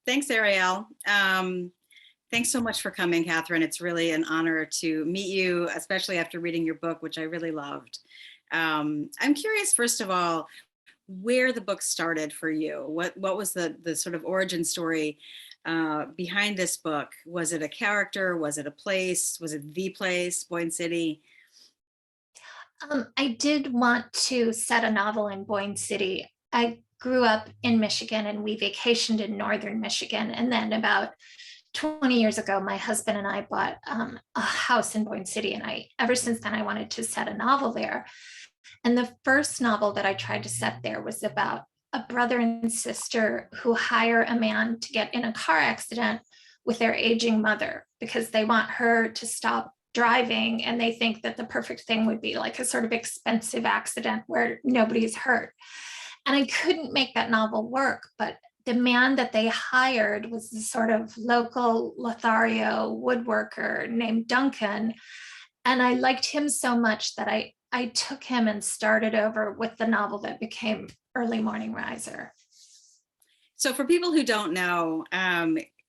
Thanks, Ariel. Thanks so much for coming, Katherine. It's really an honor to meet you, especially after reading your book, which I really loved. I'm curious, first of all, where the book started for you. What was the sort of origin story behind this book? Was it a character? Was it a place? Was it the place, Boyne City? I did want to set a novel in Boyne City. I grew up in Michigan and we vacationed in northern Michigan. And then about 20 years ago, my husband and I bought a house in Boyne City. And ever since then, I wanted to set a novel there. And the first novel that I tried to set there was about a brother and sister who hire a man to get in a car accident with their aging mother because they want her to stop driving and they think that the perfect thing would be like a sort of expensive accident where nobody's hurt. And I couldn't make that novel work, but the man that they hired was the sort of local Lothario woodworker named Duncan. And I liked him so much that I took him and started over with the novel that became Early Morning Riser. So for people who don't know,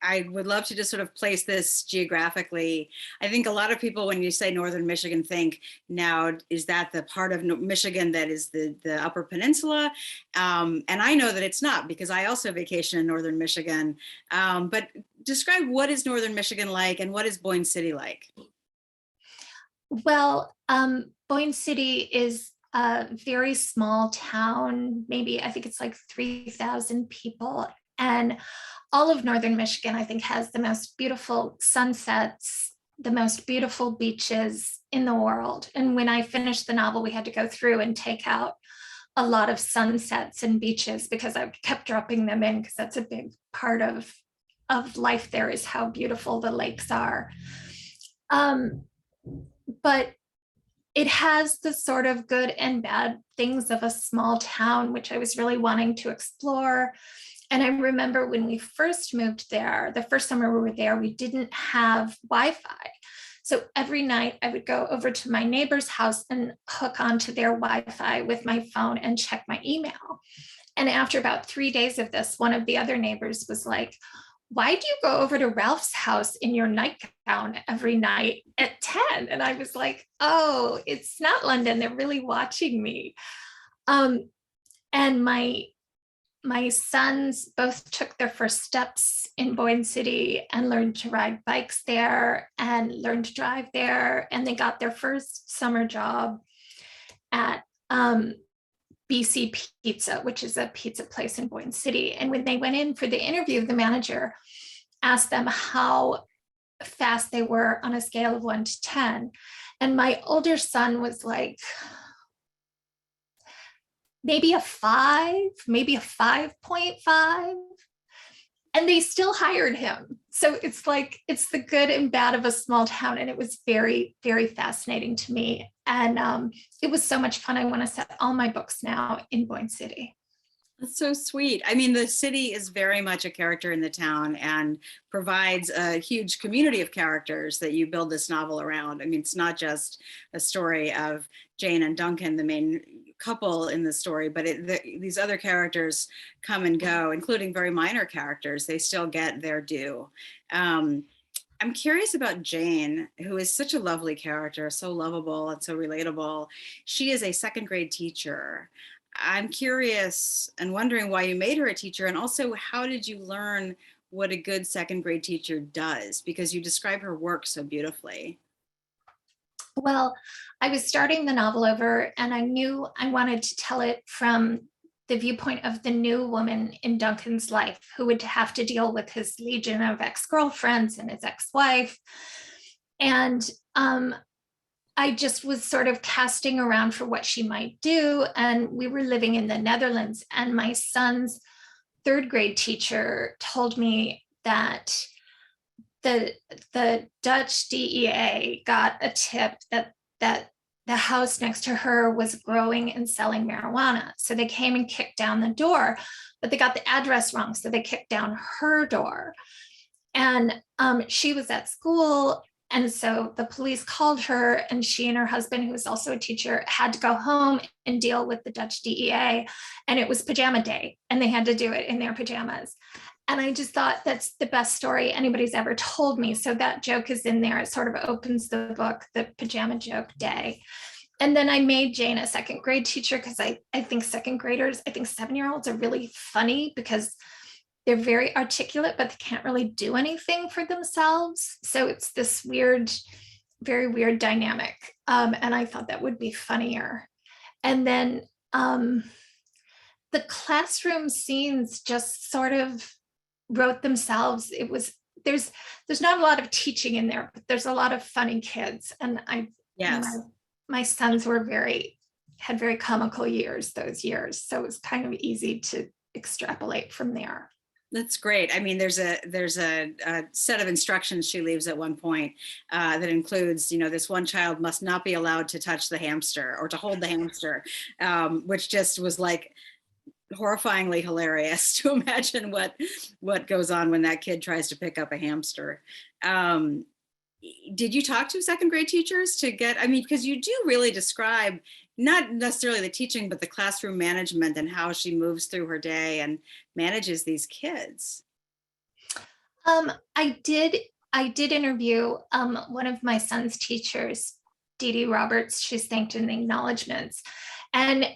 I would love to just sort of place this geographically. I think a lot of people, when you say Northern Michigan, think now, is that the part of Michigan that is the Upper Peninsula? And I know that it's not because I also vacation in Northern Michigan. But describe what is Northern Michigan like and what is Boyne City like? Well, Boyne City is a very small town, maybe I think it's like 3,000 people. And all of Northern Michigan, I think, has the most beautiful sunsets, the most beautiful beaches in the world. And when I finished the novel, we had to go through and take out a lot of sunsets and beaches because I kept dropping them in because that's a big part of life there is how beautiful the lakes are. But it has the sort of good and bad things of a small town, which I was really wanting to explore. And I remember when we first moved there, the first summer we were there, we didn't have Wi-Fi. So every night I would go over to my neighbor's house and hook onto their Wi-Fi with my phone and check my email. And after about 3 days of this, one of the other neighbors was like, why do you go over to Ralph's house in your nightgown every night at 10? And I was like, oh, it's not London. They're really watching me. And my sons both took their first steps in Boyne City and learned to ride bikes there and learned to drive there. And they got their first summer job at BC Pizza, which is a pizza place in Boyne City. And when they went in for the interview, the manager asked them how fast they were on a scale of 1 to 10. And my older son was like, maybe a 5, maybe a 5.5. And they still hired him. So it's like, it's the good and bad of a small town. And it was very, very fascinating to me. And it was so much fun. I want to set all my books now in Boyne City. That's so sweet. I mean, the city is very much a character in the town and provides a huge community of characters that you build this novel around. I mean, it's not just a story of Jane and Duncan, the main couple in the story, but these other characters come and go, including very minor characters. They still get their due. I'm curious about Jane, who is such a lovely character, so lovable and so relatable. She is a second grade teacher. I'm curious and wondering why you made her a teacher, and also how did you learn what a good second grade teacher does? Because you describe her work so beautifully. Well, I was starting the novel over and I knew I wanted to tell it from the viewpoint of the new woman in Duncan's life who would have to deal with his legion of ex-girlfriends and his ex-wife. And I just was sort of casting around for what she might do. And we were living in the Netherlands, and my son's third grade teacher told me that the Dutch DEA got a tip that the house next to her was growing and selling marijuana. So they came and kicked down the door, but they got the address wrong. So they kicked down her door. And she was at school. And so the police called her, and she and her husband, who was also a teacher, had to go home and deal with the Dutch DEA. And it was pajama day, and they had to do it in their pajamas. And I just thought that's the best story anybody's ever told me. So that joke is in there. It sort of opens the book, the pajama joke day. And then I made Jane a second grade teacher because I think second graders, I think 7-year-olds are really funny because they're very articulate, but they can't really do anything for themselves. So it's this weird, very weird dynamic. And I thought that would be funnier. And then the classroom scenes just sort of wrote themselves. It was there's not a lot of teaching in there, but there's a lot of funny kids. And Yes. my sons had very comical years those years. So it was kind of easy to extrapolate from there. That's great. I mean, there's a set of instructions she leaves at one point that includes, this one child must not be allowed to touch the hamster or to hold the hamster, which just was like horrifyingly hilarious to imagine what goes on when that kid tries to pick up a hamster. Did you talk to second grade teachers to get, because you do really describe not necessarily the teaching, but the classroom management and how she moves through her day and manages these kids. I did interview one of my son's teachers, Dee Dee Roberts. She's thanked in the acknowledgements. And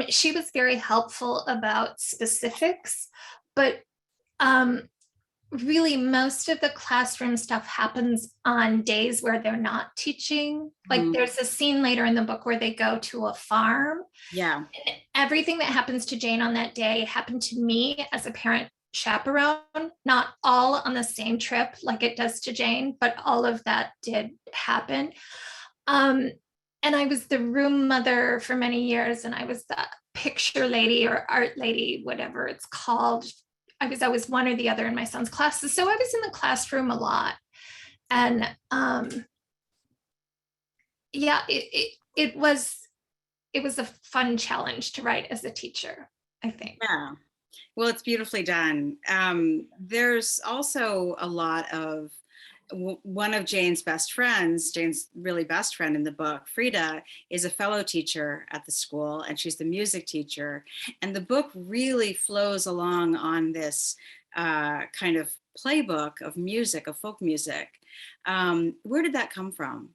she was very helpful about specifics, but really most of the classroom stuff happens on days where they're not teaching. Like there's a scene later in the book where they go to a farm. Yeah. And everything that happens to Jane on that day happened to me as a parent chaperone, not all on the same trip like it does to Jane, but all of that did happen. And I was the room mother for many years, and I was the picture lady or art lady, whatever it's called. I was always one or the other in my son's classes. So I was in the classroom a lot. And yeah, it was a fun challenge to write as a teacher, I think. Yeah. Well, it's beautifully done. There's also a lot of one of Jane's best friends, Jane's really best friend in the book, Frida, is a fellow teacher at the school, and she's the music teacher. And the book really flows along on this kind of playbook of music, of folk music. Where did that come from?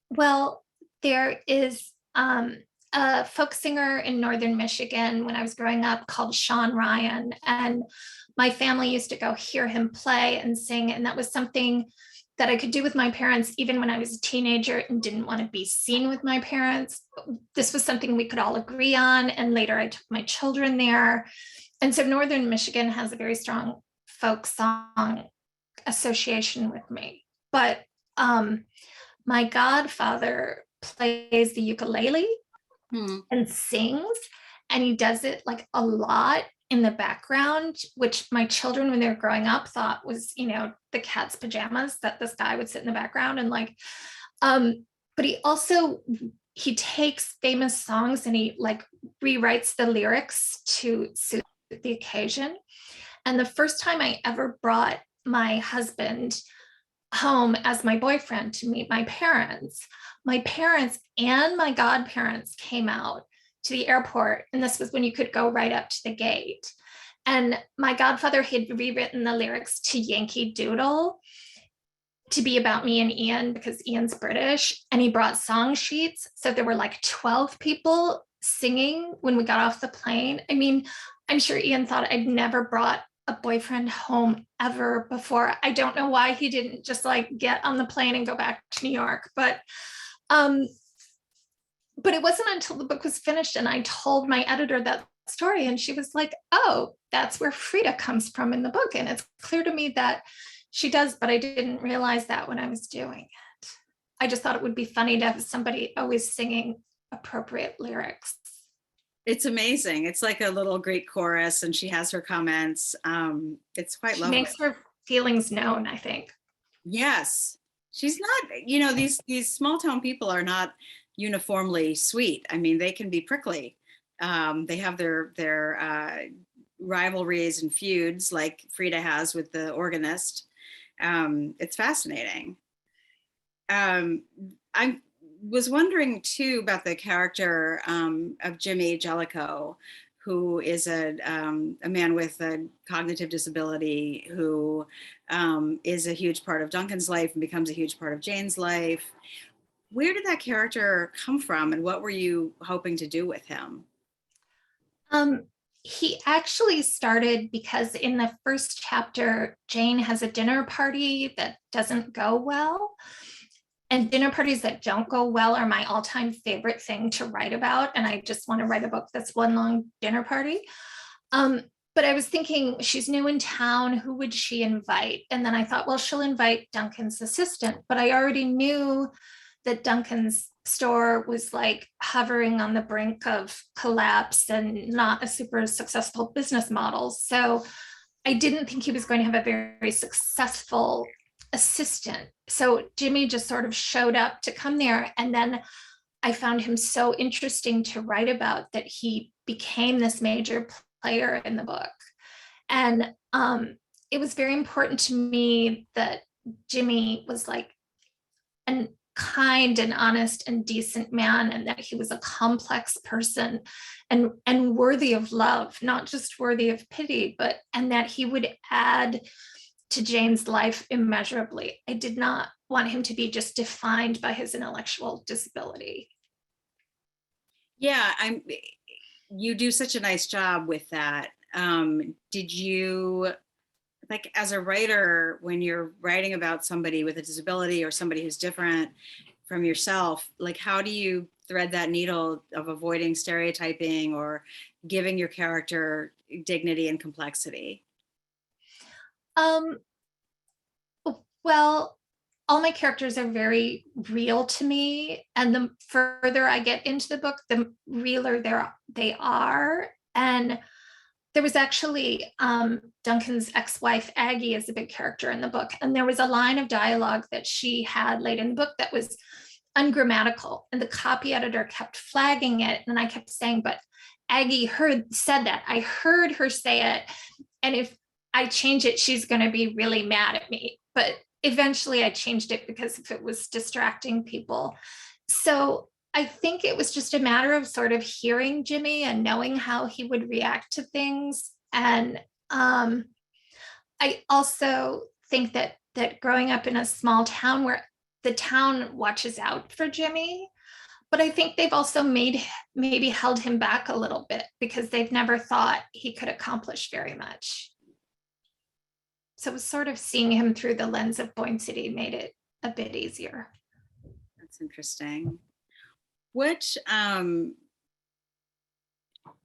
Well, there is a folk singer in northern Michigan when I was growing up called Sean Ryan, and my family used to go hear him play and sing, and that was something that I could do with my parents even when I was a teenager and didn't want to be seen with my parents. This was something we could all agree on, and later I took my children there. And so northern Michigan has a very strong folk song association with me. But my godfather plays the ukulele and sings, and he does it like a lot in the background, which my children when they were growing up thought was, the cat's pajamas, that this guy would sit in the background and like, but he takes famous songs and he like rewrites the lyrics to suit the occasion. And the first time I ever brought my husband home as my boyfriend to meet my parents and my godparents came out to the airport. And this was when you could go right up to the gate. And my godfather had rewritten the lyrics to Yankee Doodle to be about me and Ian because Ian's British. And he brought song sheets. So there were like 12 people singing when we got off the plane. I mean, I'm sure Ian thought I'd never brought a boyfriend home ever before. I don't know why he didn't just like get on the plane and go back to New York. But it wasn't until the book was finished and I told my editor that story, and she was like, oh, that's where Frida comes from in the book. And it's clear to me that she does, but I didn't realize that when I was doing it. I just thought it would be funny to have somebody always singing appropriate lyrics. It's amazing. It's like a little Greek chorus, and she has her comments. It's quite lovely. She makes her feelings known, I think. Yes. She's not, these small town people are not uniformly sweet. I mean, they can be prickly. They have their rivalries and feuds like Frida has with the organist. It's fascinating. I was wondering too about the character of Jimmy Jelico, who is a man with a cognitive disability, who is a huge part of Duncan's life and becomes a huge part of Jane's life. Where did that character come from, and what were you hoping to do with him? Um, he actually started because in the first chapter, Jane has a dinner party that doesn't go well. And dinner parties that don't go well are my all-time favorite thing to write about. And I just want to write a book that's one long dinner party. But I was thinking, she's new in town, who would she invite? And then I thought, well, she'll invite Duncan's assistant. But I already knew that Duncan's store was like hovering on the brink of collapse and not a super successful business model. So I didn't think he was going to have a very successful assistant. So Jimmy just sort of showed up to come there. And then I found him so interesting to write about that he became this major player in the book. And it was very important to me that Jimmy was like a kind and honest and decent man, and that he was a complex person and worthy of love, not just worthy of pity, but and that he would add to Jane's life immeasurably. I did not want him to be just defined by his intellectual disability. Yeah, you do such a nice job with that. Did you, like, as a writer, when you're writing about somebody with a disability or somebody who's different from yourself, like, how do you thread that needle of avoiding stereotyping or giving your character dignity and complexity? Um, well, all my characters are very real to me, and the further I get into the book, the realer they are. And there was actually Duncan's ex-wife Aggie is a big character in the book, and there was a line of dialogue that she had late in the book that was ungrammatical, and the copy editor kept flagging it, and I kept saying, but Aggie said that. I heard her say it, and if I change it, she's going to be really mad at me. But eventually I changed it because if it was distracting people. So I think it was just a matter of sort of hearing Jimmy and knowing how he would react to things. And I also think that growing up in a small town where the town watches out for Jimmy, but I think they've also maybe held him back a little bit because they've never thought he could accomplish very much. So it was sort of seeing him through the lens of Boone City made it a bit easier. That's interesting. What,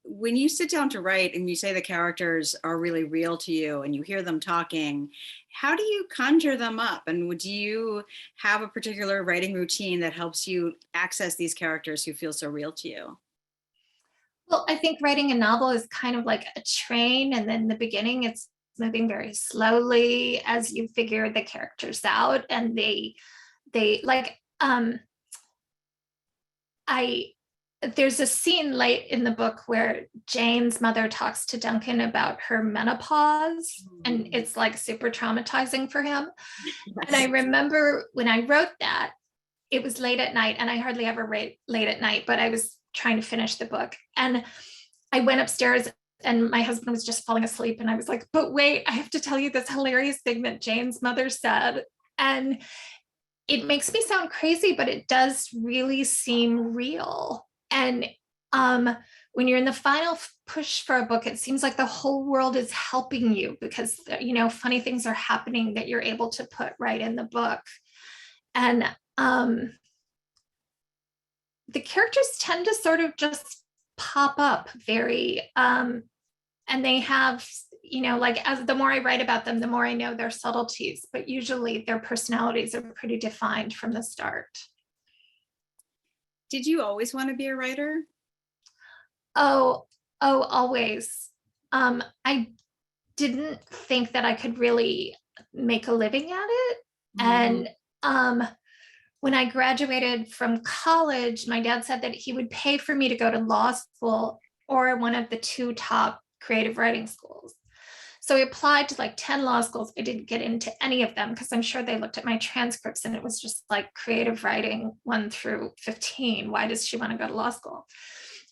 when you sit down to write and you say the characters are really real to you and you hear them talking, how do you conjure them up? And do you have a particular writing routine that helps you access these characters who feel so real to you? Well, I think writing a novel is kind of like a train, and then in the beginning it's moving very slowly as you figure the characters out, and they like there's a scene late in the book where Jane's mother talks to Duncan about her menopause, and it's like super traumatizing for him. And I remember when I wrote that, it was late at night, and I hardly ever write late at night, but I was trying to finish the book. And I went upstairs and my husband was just falling asleep. And I was like, but wait, I have to tell you this hilarious thing that Jane's mother said. And it makes me sound crazy, but it does really seem real. And when you're in the final push for a book, it seems like the whole world is helping you because, you know, funny things are happening that you're able to put right in the book. And the characters tend to sort of just pop up very, and they have, you know, like as the more I write about them, the more I know their subtleties, but usually their personalities are pretty defined from the start. Did you always want to be a writer? Oh, always. I didn't think that I could really make a living at it. And when I graduated from college, my dad said that he would pay for me to go to law school or one of the two top creative writing schools. So I applied to like 10 law schools. I didn't get into any of them because I'm sure they looked at my transcripts and it was just like creative writing 1 through 15. Why does she want to go to law school?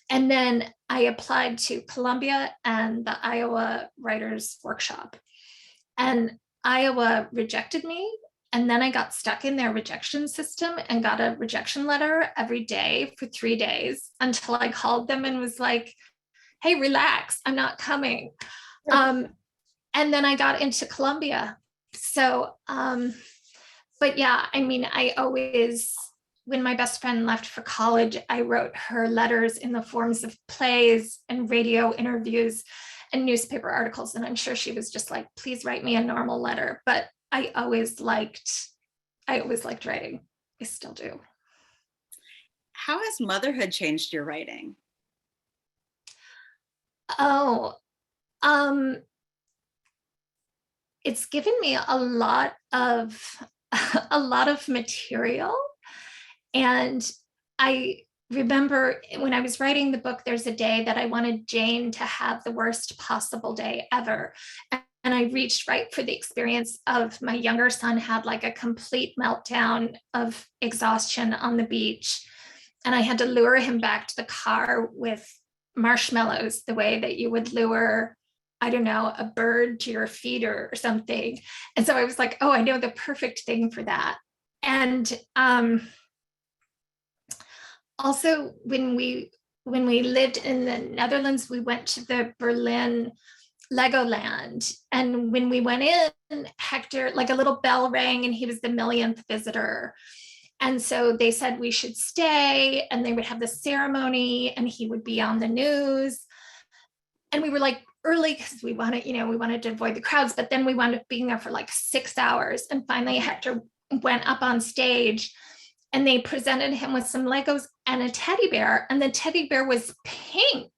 And then I applied to Columbia and the Iowa Writers Workshop. And Iowa rejected me. And then I got stuck in their rejection system and got a rejection letter every day for 3 days until I called them and was like, hey, relax, I'm not coming. And then I got into Columbia. So, but yeah, I mean, I always, when my best friend left for college, I wrote her letters in the forms of plays and radio interviews and newspaper articles. And I'm sure she was just like, please write me a normal letter. But I always liked writing. I still do. How has motherhood changed your writing? Oh, it's given me a lot of a lot of material. And I remember when I was writing the book, there's a day that I wanted Jane to have the worst possible day ever. And I reached right for the experience of my younger son had like a complete meltdown of exhaustion on the beach. And I had to lure him back to the car with marshmallows, the way that you would lure, I don't know, a bird to your feeder or something. And so I was like, oh, I know the perfect thing for that. And also when we lived in the Netherlands, we went to the Berlin Legoland. And when we went in, Hector, like a little bell rang and he was the millionth visitor. And so they said we should stay and they would have the ceremony and he would be on the news. And we were like early because we wanted to avoid the crowds, but then we wound up being there for like 6 hours. And finally Hector went up on stage and they presented him with some Legos and a teddy bear. And the teddy bear was pink,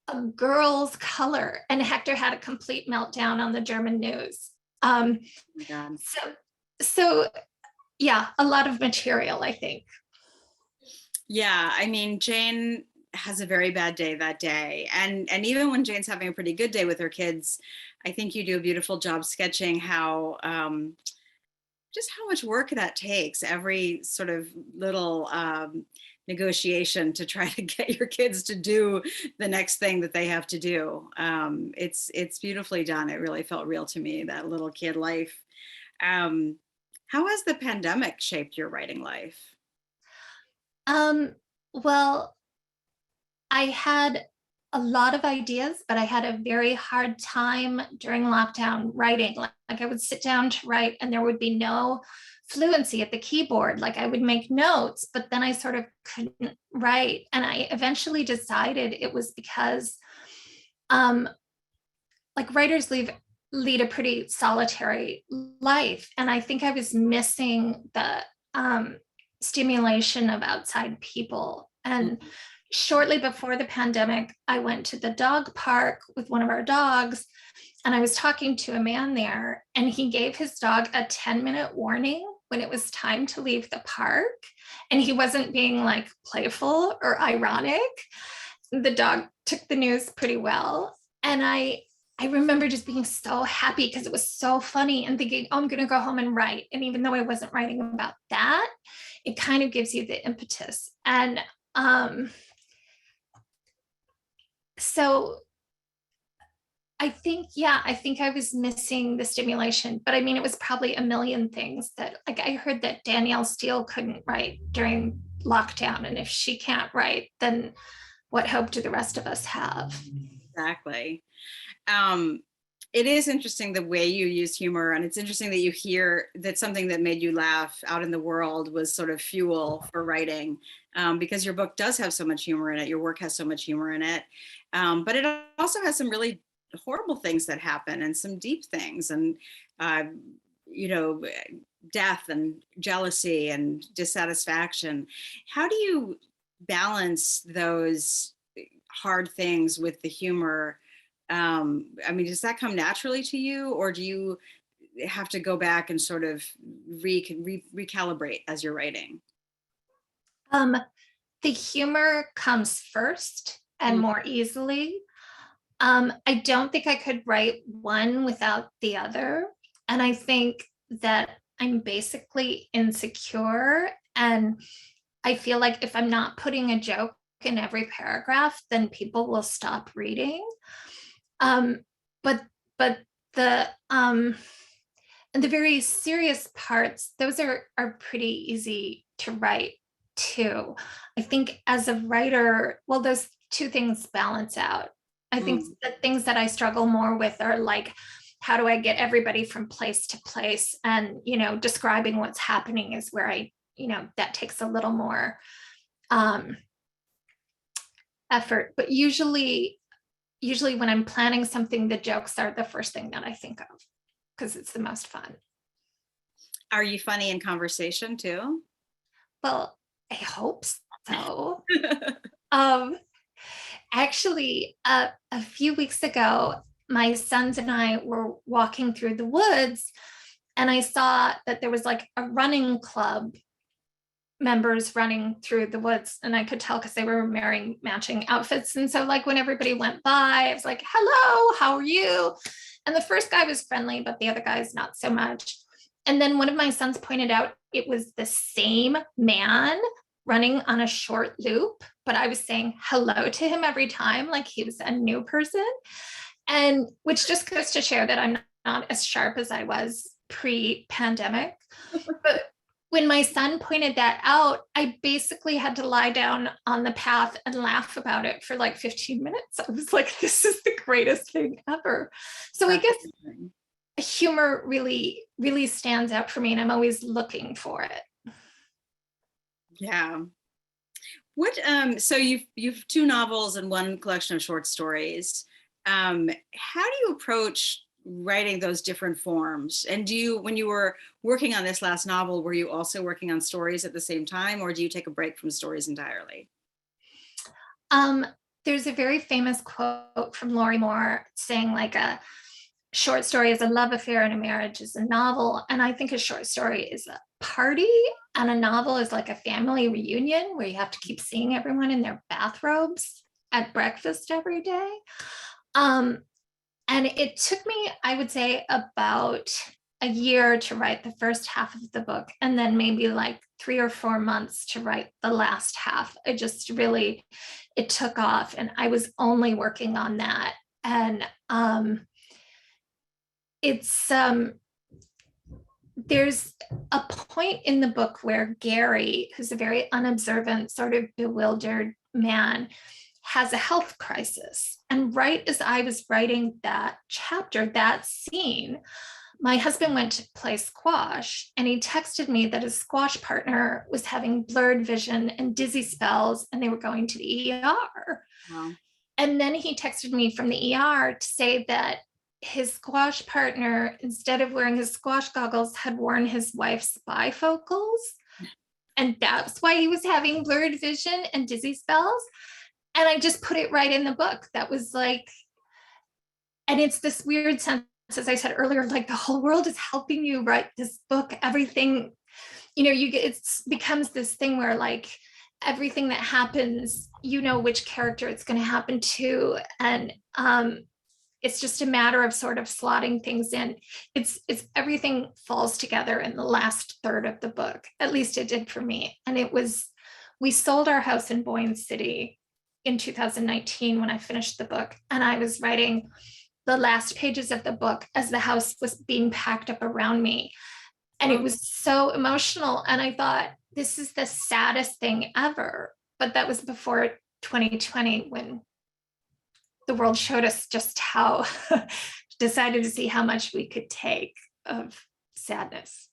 a girl's color. And Hector had a complete meltdown on the German news. Oh my God. So yeah, a lot of material, I think. Yeah, I mean, Jane has a very bad day that day. And even when Jane's having a pretty good day with her kids, I think you do a beautiful job sketching how just how much work that takes, every sort of little negotiation to try to get your kids to do the next thing that they have to do. It's beautifully done. It really felt real to me, that little kid life. How has the pandemic shaped your writing life? Well, I had a lot of ideas, but I had a very hard time during lockdown writing. Like I would sit down to write and there would be no fluency at the keyboard. Like I would make notes, but then I sort of couldn't write. And I eventually decided it was because like writers lead a pretty solitary life. And I think I was missing the stimulation of outside people. And shortly before the pandemic, I went to the dog park with one of our dogs, and I was talking to a man there, and he gave his dog a 10-minute warning when it was time to leave the park. And he wasn't being like playful or ironic. The dog took the news pretty well. And I remember just being so happy because it was so funny and thinking, oh, I'm going to go home and write. And even though I wasn't writing about that, it kind of gives you the impetus. And so I think I was missing the stimulation, but I mean, it was probably a million things that, like, I heard that Danielle Steele couldn't write during lockdown. And if she can't write, then what hope do the rest of us have? Exactly. It is interesting the way you use humor, and it's interesting that you hear that something that made you laugh out in the world was sort of fuel for writing, because your book does have so much humor in it. Your work has so much humor in it, but it also has some really horrible things that happen and some deep things, and you know, death and jealousy and dissatisfaction. How do you balance those hard things with the humor? I mean, does that come naturally to you, or do you have to go back and sort of recalibrate as you're writing? The humor comes first and more easily. I don't think I could write one without the other. And I think that I'm basically insecure. And I feel like if I'm not putting a joke in every paragraph, then people will stop reading. But the and the very serious parts, those are pretty easy to write too. I think as a writer, well, those two things balance out. I think the things that I struggle more with are like, how do I get everybody from place to place? And, describing what's happening is where that takes a little more effort. But usually when I'm planning something, the jokes are the first thing that I think of because it's the most fun. Are you funny in conversation too? Well, I hope so. Actually, a few weeks ago, my sons and I were walking through the woods, and I saw that there was like a running club members running through the woods, and I could tell because they were wearing matching outfits. And so like when everybody went by, I was like, hello, how are you? And the first guy was friendly, but the other guys not so much. And then one of my sons pointed out it was the same man running on a short loop, but I was saying hello to him every time, like he was a new person. And which just goes to show that I'm not as sharp as I was pre-pandemic. But when my son pointed that out, I basically had to lie down on the path and laugh about it for like 15 minutes. I was like, this is the greatest thing ever. So I guess humor really, really stands out for me, and I'm always looking for it. Yeah. What so you've two novels and one collection of short stories. How do you approach writing those different forms? And when you were working on this last novel, were you also working on stories at the same time, or do you take a break from stories entirely? There's a very famous quote from Laurie Moore saying like a short story is a love affair and a marriage is a novel. And I think a short story is a party and a novel is like a family reunion where you have to keep seeing everyone in their bathrobes at breakfast every day. And it took me, I would say, about a year to write the first half of the book, and then maybe like 3 or 4 months to write the last half. It took off, and I was only working on that. And there's a point in the book where Gary, who's a very unobservant, sort of bewildered man, has a health crisis. And right as I was writing that chapter, that scene, my husband went to play squash, and he texted me that his squash partner was having blurred vision and dizzy spells, and they were going to the ER. Wow. And then he texted me from the ER to say that his squash partner, instead of wearing his squash goggles, had worn his wife's bifocals. And that's why he was having blurred vision and dizzy spells. And I just put it right in the book. That was like, and it's this weird sense, as I said earlier, like the whole world is helping you write this book. Everything, it becomes this thing where like everything that happens, which character it's going to happen to. And it's just a matter of sort of slotting things in. It's everything falls together in the last third of the book. At least it did for me. And we sold our house in Boone City in 2019 when I finished the book. And I was writing the last pages of the book as the house was being packed up around me. And it was so emotional. And I thought, this is the saddest thing ever. But that was before 2020, when the world showed us just how, decided to see how much we could take of sadness.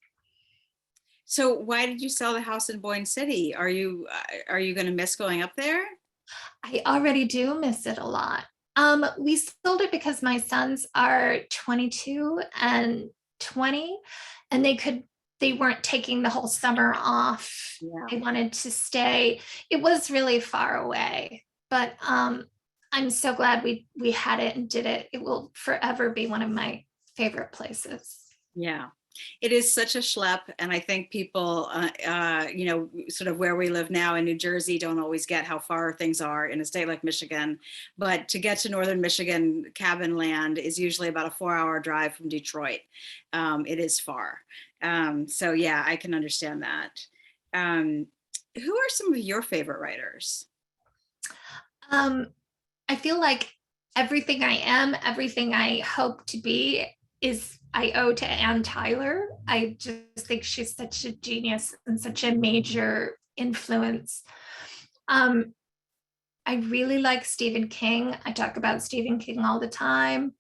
So why did you sell the house in Boyne City? Are you going to miss going up there? I already do miss it a lot. We sold it because my sons are 22 and 20, and they weren't taking the whole summer off. Yeah. They wanted to stay. It was really far away, but I'm so glad we had it and did it. It will forever be one of my favorite places. Yeah. It is such a schlep, and I think people, sort of where we live now in New Jersey, don't always get how far things are in a state like Michigan. But to get to northern Michigan cabin land is usually about a 4-hour drive from Detroit. It is far. So yeah, I can understand that. Who are some of your favorite writers? Um, I feel like everything I am, everything I hope to be is I owe to Ann Tyler. I just think she's such a genius and such a major influence. Um, I really like Stephen King. I talk about Stephen King all the time.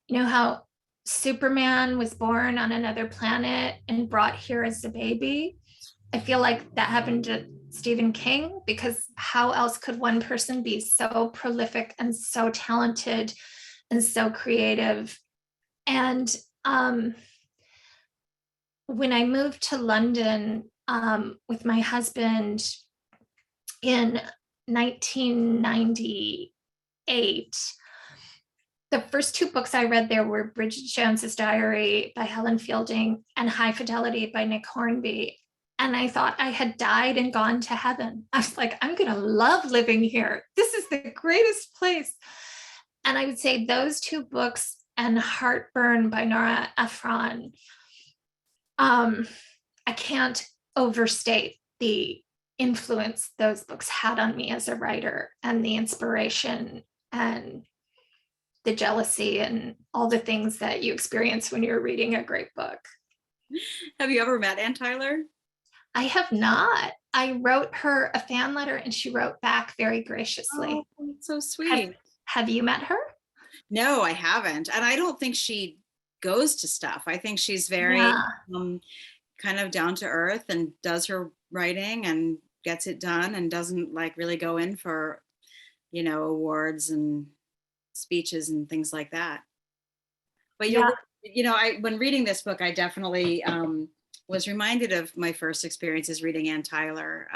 You know how Superman was born on another planet and brought here as a baby? I feel like that happened to Stephen King, because how else could one person be so prolific and so talented and so creative? And when I moved to London with my husband in 1998, the first two books I read there were Bridget Jones's Diary by Helen Fielding and High Fidelity by Nick Hornby. And I thought I had died and gone to heaven. I was like, I'm going to love living here. This is the greatest place. And I would say those two books and Heartburn by Nora Ephron, I can't overstate the influence those books had on me as a writer, and the inspiration and the jealousy and all the things that you experience when you're reading a great book. Have you ever met Ann Tyler? I have not. I wrote her a fan letter and she wrote back very graciously. Oh, so Have, sweet. have you met her? No, I haven't. And I don't think she goes to stuff. I think she's very Yeah. um, kind of down to earth and does her writing and gets it done and doesn't like really go in for, awards and speeches and things like that. But Yeah. when reading this book, I definitely was reminded of my first experiences reading Ann Tyler.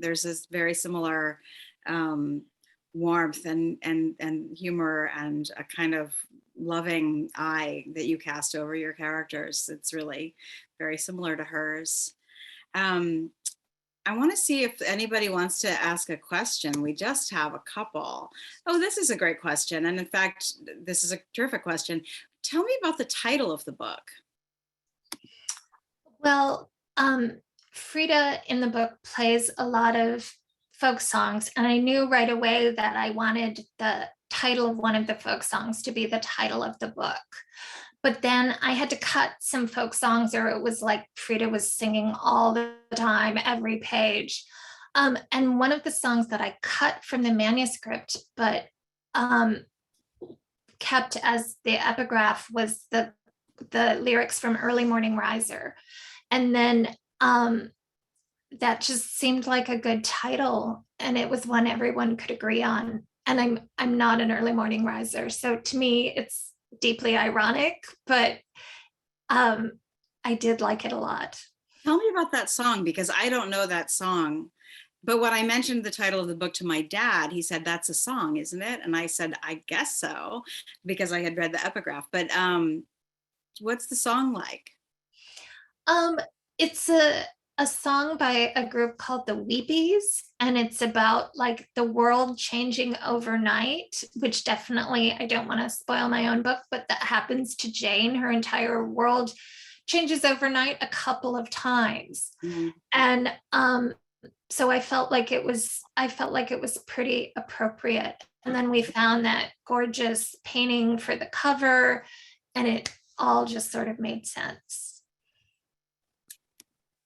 There's this very similar um, warmth and humor and a kind of loving eye that you cast over your characters. It's really very similar to hers. Um, I want to see if anybody wants to ask a question. We just have a couple. Oh, this is a great question. And in fact, this is a terrific question. Tell me about the title of the book. Well, Frida in the book plays a lot of folk songs, and I knew right away that I wanted the title of one of the folk songs to be the title of the book. But then I had to cut some folk songs, or it was like Frida was singing all the time, every page. And one of the songs that I cut from the manuscript, but kept as the epigraph, was the lyrics from Early Morning Riser. And then that just seemed like a good title, and it was one everyone could agree on. And I'm not an early morning riser, so to me it's deeply ironic, but I did like it a lot. Tell me about that song because I don't know that song. But when I mentioned the title of the book to my dad, he said, "That's a song, isn't it?" And I said, "I guess so," because I had read the epigraph. But what's the song like? Um, it's a song by a group called the Weepies, and it's about like the world changing overnight, which definitely, I don't want to spoil my own book, but that happens to Jane. Her entire world changes overnight a couple of times. Mm-hmm. And so I felt like it was pretty appropriate. And then we found that gorgeous painting for the cover, and it all just sort of made sense.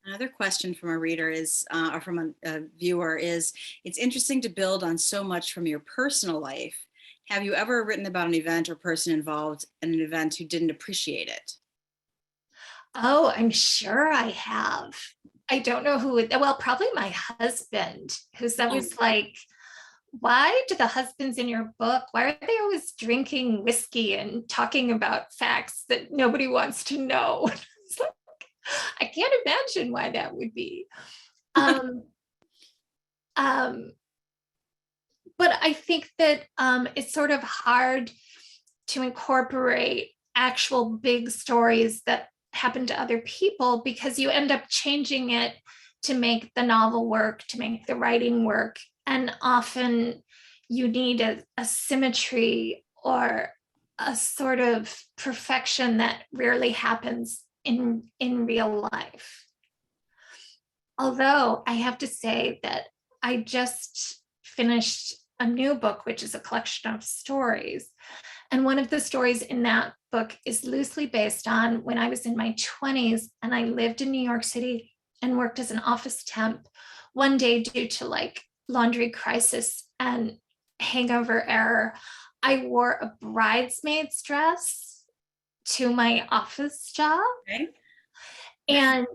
Another question from a reader is, or from a viewer is, it's interesting to build on so much from your personal life. Have you ever written about an event or person involved in an event who didn't appreciate it? Oh, I'm sure I have. I don't know who, well, probably my husband, who's always like, why do the husbands in your book, why are they always drinking whiskey and talking about facts that nobody wants to know? It's like, I can't imagine why that would be. But I think that it's sort of hard to incorporate actual big stories that happen to other people, because you end up changing it to make the novel work, to make the writing work. And often you need a symmetry or a sort of perfection that rarely happens in real life. Although I have to say that I just finished a new book, which is a collection of stories. And one of the stories in that book is loosely based on when I was in my 20s and I lived in New York City and worked as an office temp. One day, due to like laundry crisis and hangover error, I wore a bridesmaid's dress to my office job. Okay. And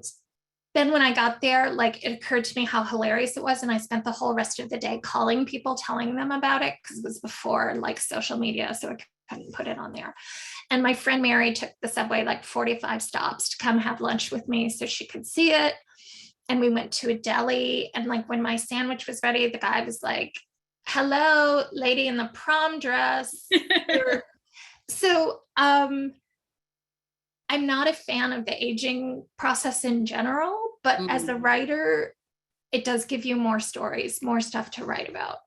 then when I got there, like it occurred to me how hilarious it was. And I spent the whole rest of the day calling people, telling them about it, because it was before like social media. So I couldn't put it on there. And my friend Mary took the subway like 45 stops to come have lunch with me so she could see it. And we went to a deli. And like when my sandwich was ready, the guy was like, "Hello, lady in the prom dress." So I'm not a fan of the aging process in general, but as a writer, it does give you more stories, more stuff to write about.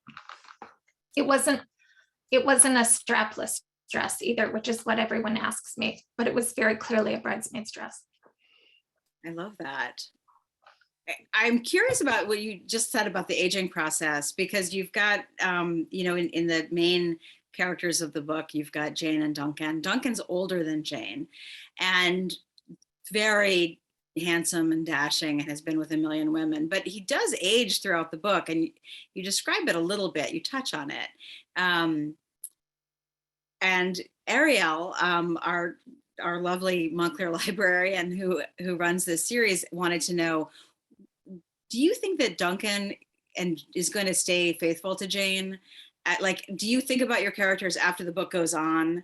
It wasn't a strapless dress either, which is what everyone asks me, but it was very clearly a bridesmaid's dress. I love that. I'm curious about what you just said about the aging process, because you've got, in the main characters of the book, you've got Jane and Duncan. Duncan's older than Jane and very handsome and dashing and has been with a million women, but he does age throughout the book, and you describe it a little bit, you touch on it. And Ariel, our lovely Montclair librarian who runs this series, wanted to know, do you think that Duncan is going to stay faithful to Jane? Do you think about your characters after the book goes on?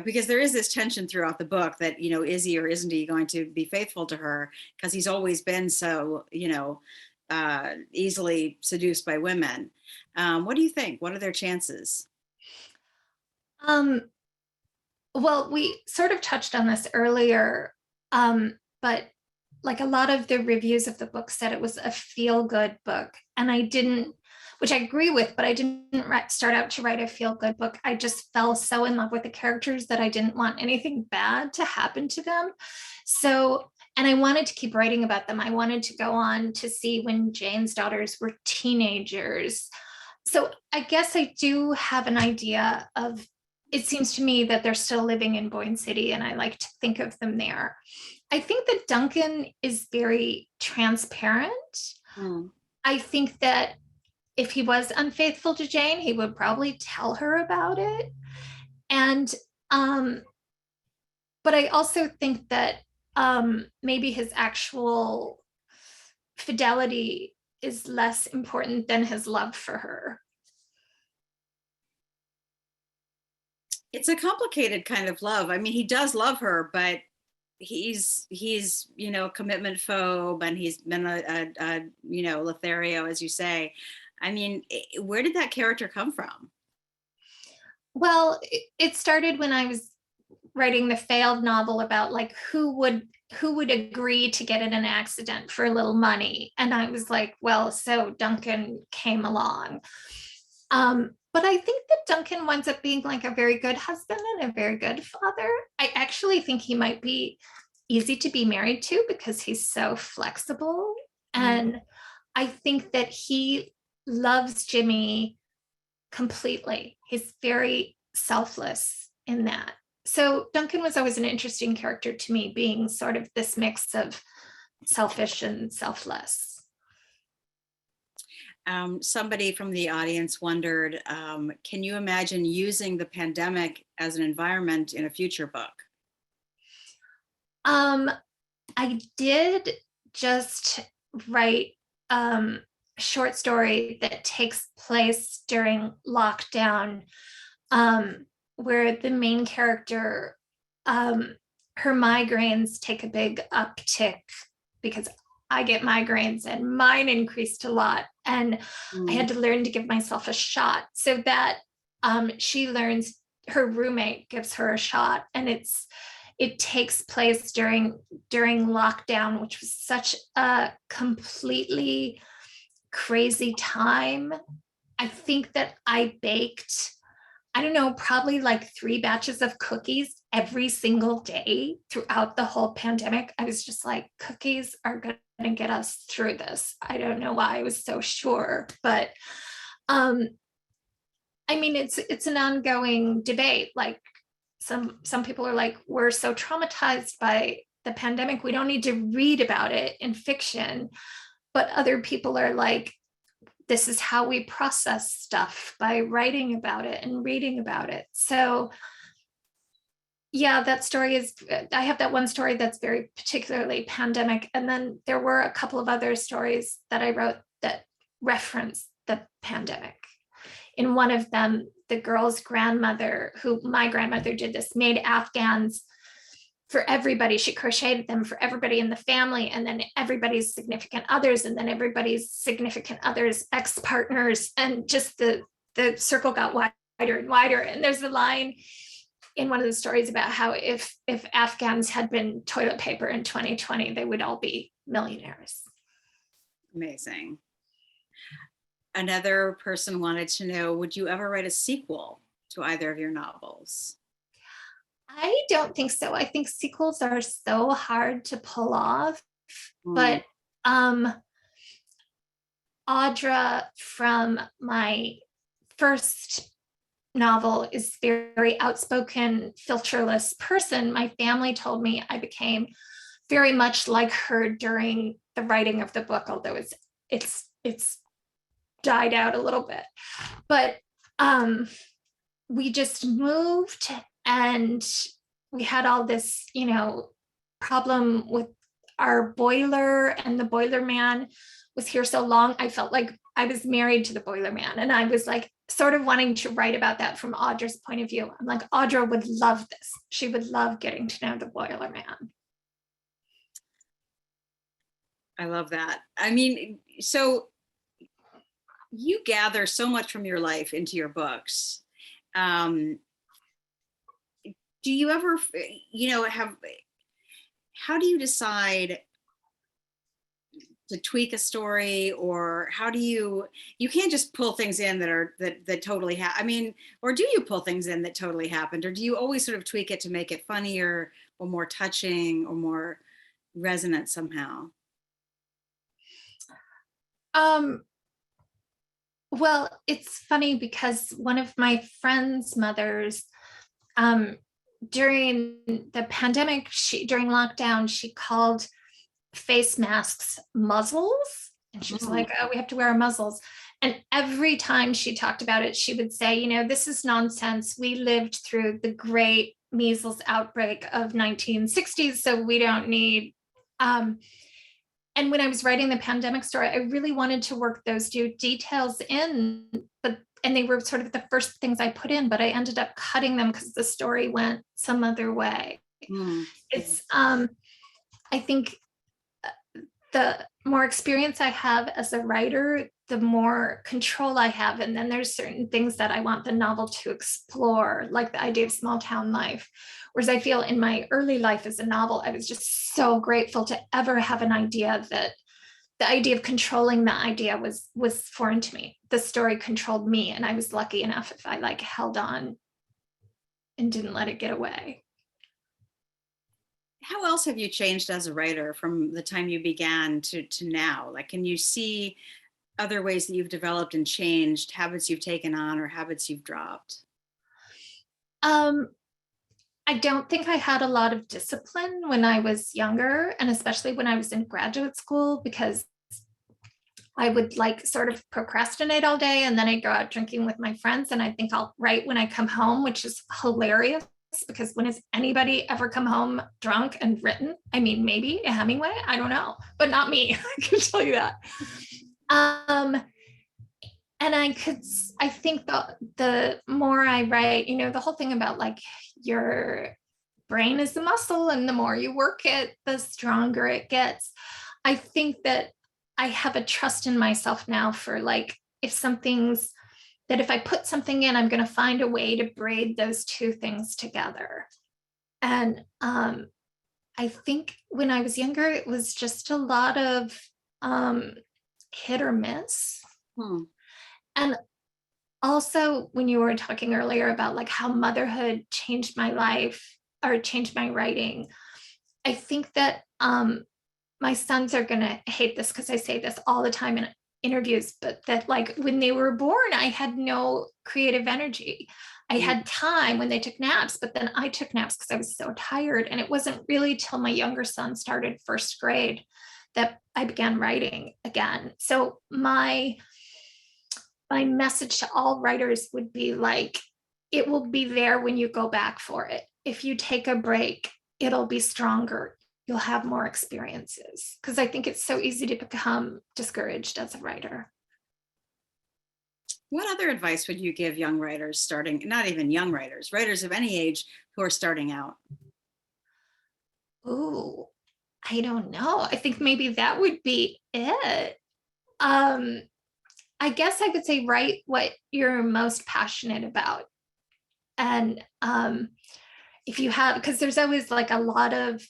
Because there is this tension throughout the book that, is he or isn't he going to be faithful to her? Because he's always been so, easily seduced by women. What do you think? What are their chances? Well, we sort of touched on this earlier, but like a lot of the reviews of the book said it was a feel-good book, and I didn't, which I agree with, but I didn't start out to write a feel-good book. I just fell so in love with the characters that I didn't want anything bad to happen to them. So, and I wanted to keep writing about them. I wanted to go on to see when Jane's daughters were teenagers. So I guess I do have an idea of, it seems to me that they're still living in Boone City, and I like to think of them there. I think that Duncan is very transparent. I think that if he was unfaithful to Jane, he would probably tell her about it. And but I also think that maybe his actual fidelity is less important than his love for her. It's a complicated kind of love. I mean, he does love her, but he's commitment phobe, and he's been a Lothario, as you say. I mean, where did that character come from? Well, it started when I was writing the failed novel about like who would agree to get in an accident for a little money, and I was like, well, so Duncan came along. But I think that Duncan winds up being like a very good husband and a very good father. I actually think he might be easy to be married to because he's so flexible. And I think that he loves Jimmy completely. He's very selfless in that. So Duncan was always an interesting character to me, being sort of this mix of selfish and selfless. Somebody from the audience wondered, can you imagine using the pandemic as an environment in a future book? I did just write a short story that takes place during lockdown, where the main character, her migraines take a big uptick because I get migraines and mine increased a lot. And I had to learn to give myself a shot so that she learns, her roommate gives her a shot, and it takes place during lockdown, which was such a completely crazy time. I think that I baked, I don't know, probably like 3 batches of cookies every single day throughout the whole pandemic. I was just like, cookies are going to get us through this. I don't know why I was so sure, but Um, I mean, it's an ongoing debate. Like some people are like, we're so traumatized by the pandemic, we don't need to read about it in fiction. But other people are like, this is how we process stuff, by writing about it and reading about it. So yeah, that story is, I have that one story that's very particularly pandemic. And then there were a couple of other stories that I wrote that reference the pandemic. In one of them, the girl's grandmother, who my grandmother did this, made Afghans for everybody. She crocheted them for everybody in the family, and then everybody's significant others, and then everybody's significant others, ex-partners, and just the circle got wider and wider. And there's a line in one of the stories about how if Afghans had been toilet paper in 2020, they would all be millionaires. Amazing. Another person wanted to know, would you ever write a sequel to either of your novels? I don't think so. I think sequels are so hard to pull off. But Audra from my first novel is very outspoken, filterless person. My family told me I became very much like her during the writing of the book, although it's died out a little bit. But we just moved, and we had all this, problem with our boiler, and the boiler man was here so long. I felt like I was married to the boiler man, and I was like sort of wanting to write about that from Audra's point of view. I'm like, Audra would love this. She would love getting to know the boiler man. I love that. I mean, so you gather so much from your life into your books. Do you ever, how do you decide to tweak a story, or how do you can't just pull things in that totally happen. I mean, or do you pull things in that totally happened, or do you always sort of tweak it to make it funnier or more touching or more resonant somehow? Well, it's funny because one of my friend's mothers, during the pandemic, during lockdown, she called face masks muzzles. And she was like, oh, we have to wear our muzzles. And every time she talked about it, she would say, this is nonsense. We lived through the great measles outbreak of 1960s, so we don't need. And when I was writing the pandemic story, I really wanted to work those details in, and they were sort of the first things I put in, but I ended up cutting them because the story went some other way. It's, I think the more experience I have as a writer, the more control I have. And then there's certain things that I want the novel to explore, like the idea of small town life. Whereas I feel in my early life as a novel, I was just so grateful to ever have an idea that the idea of controlling the idea was foreign to me. The story controlled me, and I was lucky enough if I held on and didn't let it get away. How else have you changed as a writer from the time you began to now? Can you see other ways that you've developed and changed, habits you've taken on or habits you've dropped? I don't think I had a lot of discipline when I was younger, and especially when I was in graduate school, because I would sort of procrastinate all day, and then I'd go out drinking with my friends, and I think I'll write when I come home, which is hilarious because when has anybody ever come home drunk and written? I mean, maybe Hemingway, I don't know, but not me. I can tell you that. And I think the more I write, the whole thing about your brain is a muscle, and the more you work it, the stronger it gets. I think that I have a trust in myself now for if I put something in, I'm going to find a way to braid those two things together. And I think when I was younger, it was just a lot of hit or miss. And also, when you were talking earlier about how motherhood changed my life or changed my writing, I think that my sons are going to hate this because I say this all the time interviews, but that like when they were born, I had no creative energy. I had time when they took naps, but then I took naps because I was so tired. And it wasn't really till my younger son started first grade that I began writing again. So my message to all writers would be like, it will be there when you go back for it. If you take a break, it'll be stronger. You'll have more experiences. Because I think it's so easy to become discouraged as a writer. What other advice would you give young writers starting, not even young writers, writers of any age who are starting out? Ooh, I don't know. I think maybe that would be it. Um, I guess I could say write what you're most passionate about. And if you have, because there's always like a lot of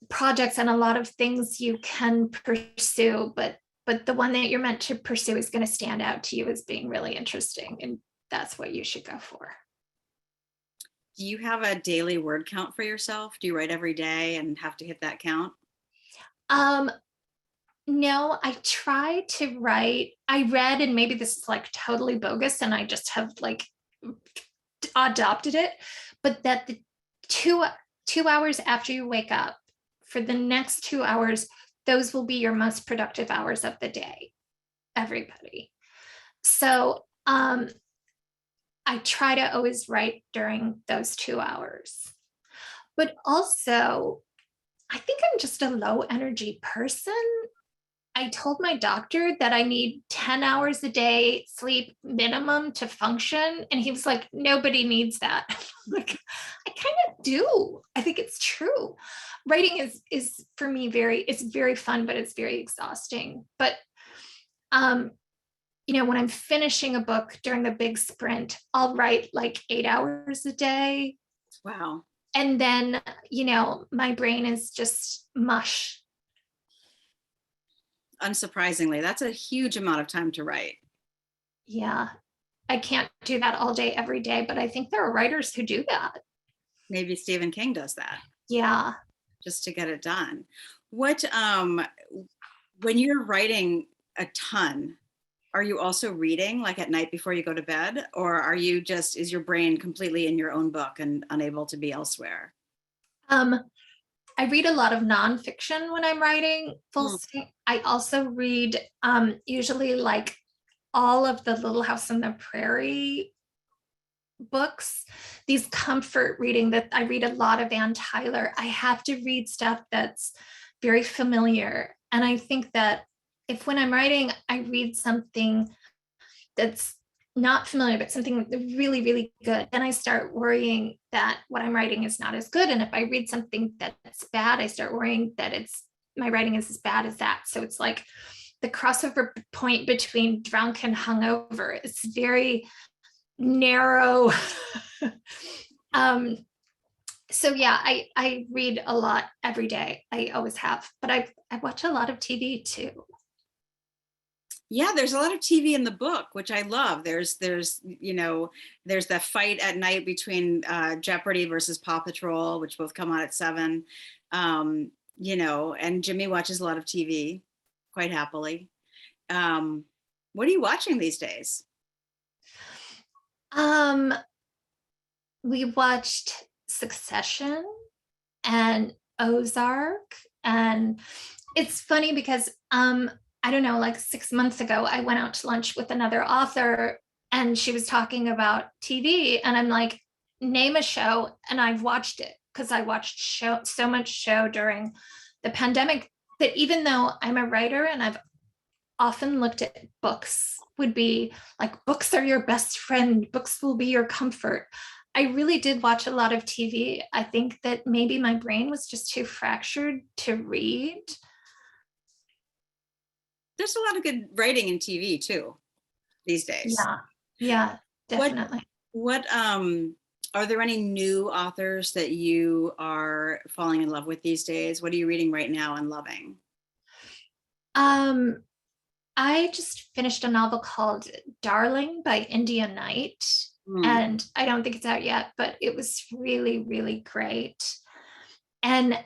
projects and a lot of things you can pursue, but the one that you're meant to pursue is going to stand out to you as being really interesting, and that's what you should go for. Do you have a daily word count for yourself? Do you write every day and have to hit that count? No, I try to write. I read, and maybe this is like totally bogus, and I just have like adopted it, but that the two hours after you wake up, for the next 2 hours, those will be your most productive hours of the day, everybody. So I try to always write during those 2 hours. But also, I think I'm just a low energy person. I told my doctor that I need 10 hours a day sleep minimum to function. And he was like, nobody needs that. Like, I kind of do. I think it's true. Writing is for me it's very fun, but it's very exhausting. But when I'm finishing a book during the big sprint, I'll write like 8 hours a day. Wow. And then, my brain is just mush. Unsurprisingly, that's a huge amount of time to write. Yeah, I can't do that all day, every day, but I think there are writers who do that. Maybe Stephen King does that. Yeah. Just to get it done. What, when you're writing a ton, are you also reading like at night before you go to bed? Or is your brain completely in your own book and unable to be elsewhere? I read a lot of nonfiction when I'm writing. I also read usually like all of the Little House on the Prairie books, these comfort reading that I read a lot of Ann Tyler. I have to read stuff that's very familiar. And I think that if when I'm writing, I read something that's not familiar, but something really, really good, then I start worrying that what I'm writing is not as good. And if I read something that's bad, I start worrying that my writing is as bad as that. So it's like the crossover point between drunk and hungover. It's very narrow. So yeah, I read a lot every day. I always have, but I watch a lot of TV too. Yeah, there's a lot of TV in the book, which I love. There's that fight at night between Jeopardy versus Paw Patrol, which both come on at 7. And Jimmy watches a lot of TV quite happily. What are you watching these days? We watched Succession and Ozark, and it's funny because I don't know, like 6 months ago, I went out to lunch with another author and she was talking about TV. And I'm like, name a show. And I've watched it because I watched so much show during the pandemic that even though I'm a writer and I've often looked at books, would be like, books are your best friend, books will be your comfort. I really did watch a lot of TV. I think that maybe my brain was just too fractured to read. There's a lot of good writing in TV too these days. Yeah, definitely. What are there any new authors that you are falling in love with these days? What are you reading right now and loving? I just finished a novel called Darling by India Knight, and I don't think it's out yet, but it was really, really great. And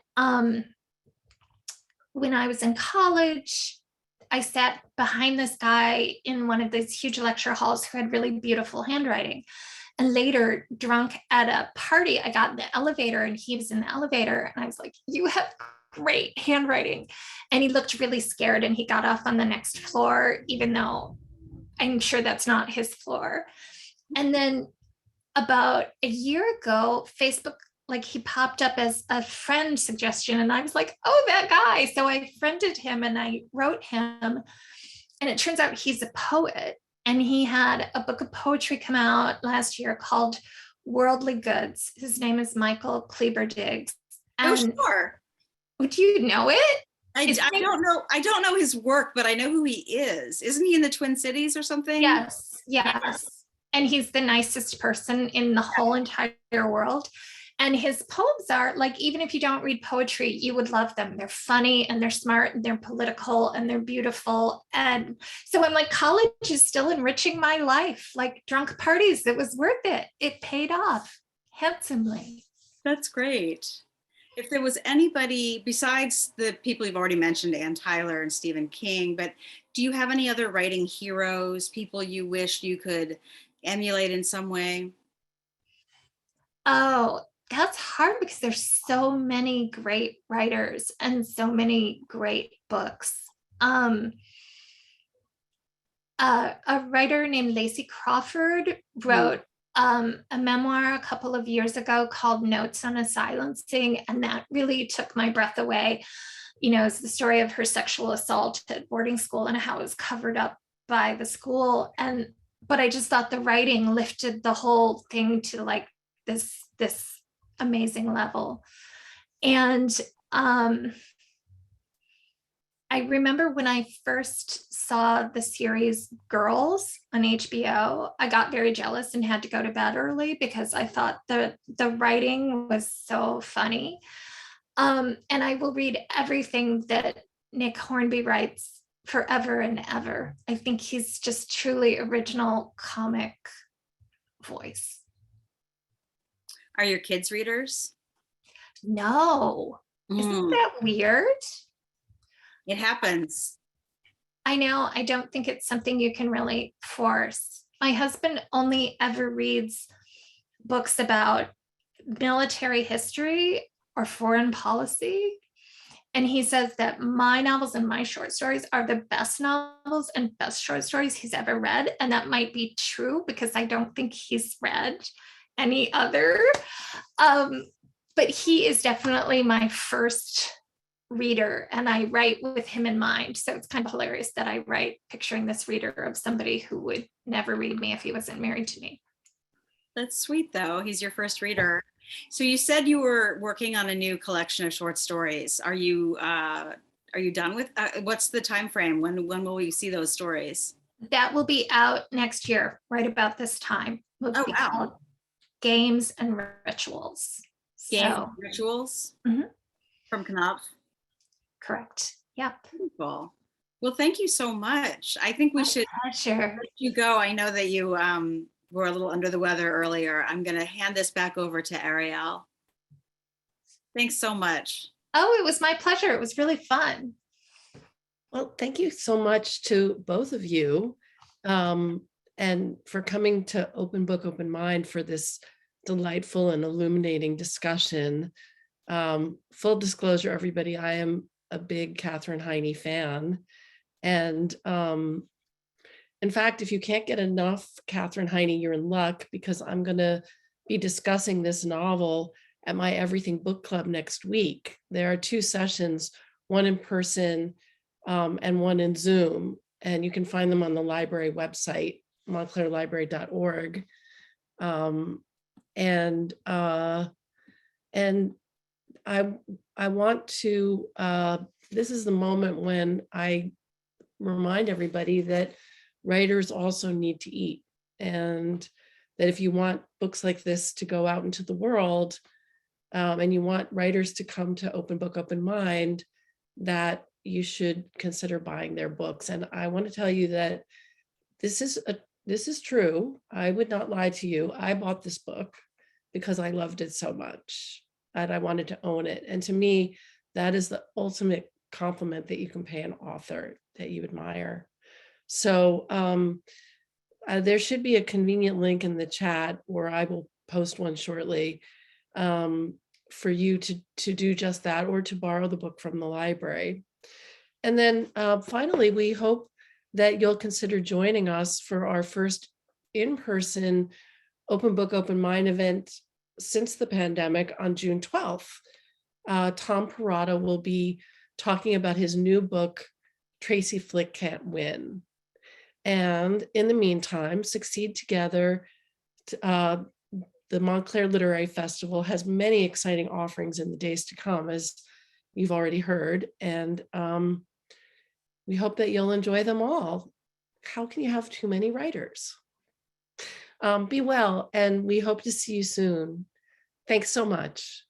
when I was in college, I sat behind this guy in one of these huge lecture halls who had really beautiful handwriting. And later, drunk at a party, I got in the elevator and he was in the elevator. And I was like, you have great handwriting. And he looked really scared and he got off on the next floor, even though I'm sure that's not his floor. And then about a year ago, Facebook, like he popped up as a friend suggestion. And I was like, oh, that guy. So I friended him and I wrote him. And it turns out he's a poet. And he had a book of poetry come out last year called Worldly Goods. His name is Michael Kleber Diggs. Oh, And sure. would you know it? I don't know. I don't know his work, but I know who he is. Isn't he in the Twin Cities or something? Yes, yes. And he's the nicest person in the whole entire world. And his poems are like, even if you don't read poetry, you would love them. They're funny and they're smart and they're political and they're beautiful. And so I'm like, college is still enriching my life. Like drunk parties, it was worth it. It paid off handsomely. That's great. If there was anybody besides the people you've already mentioned, Ann Tyler and Stephen King, but do you have any other writing heroes, people you wish you could emulate in some way? Oh, that's hard because there's so many great writers and so many great books. A writer named Lacey Crawford wrote a memoir a couple of years ago called Notes on a Silencing, and that really took my breath away. You know, it's the story of her sexual assault at boarding school and how it was covered up by the school. But I just thought the writing lifted the whole thing to like this amazing level. And I remember when I first saw the series Girls on HBO, I got very jealous and had to go to bed early because I thought the writing was so funny. And I will read everything that Nick Hornby writes forever and ever. I think he's just truly original comic voice. Are your kids readers? No. Isn't that weird? It happens. I know. I don't think it's something you can really force. My husband only ever reads books about military history or foreign policy. And he says that my novels and my short stories are the best novels and best short stories he's ever read. And that might be true because I don't think he's read any other. But he is definitely my first reader and I write with him in mind. So it's kind of hilarious that I write picturing this reader of somebody who would never read me if he wasn't married to me. That's sweet though. He's your first reader. So you said you were working on a new collection of short stories. Are you done with what's the time frame? When will we see those stories? That will be out next year, right about this time. Will be called Games and Rituals. Games and Rituals from Knopf. Correct. Yep. Cool. Well, thank you so much. I think we should let you go. I know that you were a little under the weather earlier. I'm going to hand this back over to Ariel. Thanks so much. Oh, it was my pleasure. It was really fun. Well, thank you so much to both of you and for coming to Open Book, Open Mind for this delightful and illuminating discussion. Full disclosure, everybody, I am a big Katherine Heiny fan. And in fact, if you can't get enough Katherine Heiny, you're in luck because I'm going to be discussing this novel at my Everything Book Club next week. There are 2 sessions, one in person and one in Zoom. And you can find them on the library website, montclairlibrary.org. And I want to, this is the moment when I remind everybody that writers also need to eat, and that if you want books like this to go out into the world, and you want writers to come to Open Book, Open Mind, that you should consider buying their books. And I want to tell you that this is true. I would not lie to you. I bought this book because I loved it so much and I wanted to own it. And to me, that is the ultimate compliment that you can pay an author that you admire. So there should be a convenient link in the chat, or I will post one shortly, for you to do just that, or to borrow the book from the library. And then finally, we hope that you'll consider joining us for our first in-person Open Book, Open Mind event since the pandemic on June 12th. Tom Parada will be talking about his new book, Tracy Flick Can't Win. And in the meantime, Succeed Together, the Montclair Literary Festival has many exciting offerings in the days to come, as you've already heard. And we hope that you'll enjoy them all. How can you have too many writers? Be well, and we hope to see you soon. Thanks so much.